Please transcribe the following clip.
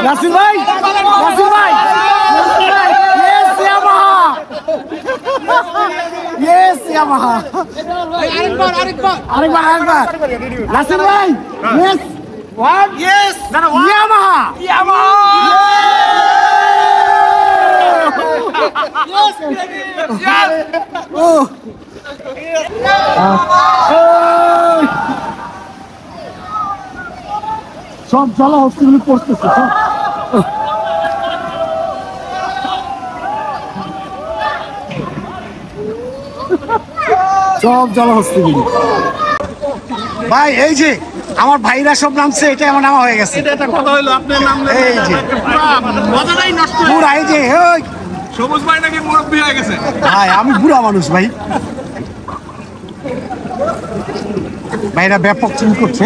নাসির ভাই, নাসির ভাই, yes Yamaha, yes Yamaha. আরেকবার নাসির ভাই, yes one, yes Yamaha, Yamaha. সব জ্বালা হসপিটালে পড়তেছে সব জ্বালা হসপিটালে। ভাই এই যে আমার ভাইরা সব নামছে, এটা আমার নামা হয়ে গেছে। এটা কথা হইলো আপনার নাম এই যে মজাটাই নষ্ট। পুরা এই যে ওই সবুজ ভাই নাকি মুরব্বী হয়ে গেছে। ভাই আমি বুড়া মানুষ ভাই, ভাইরা ব্যাপক চিন করছে।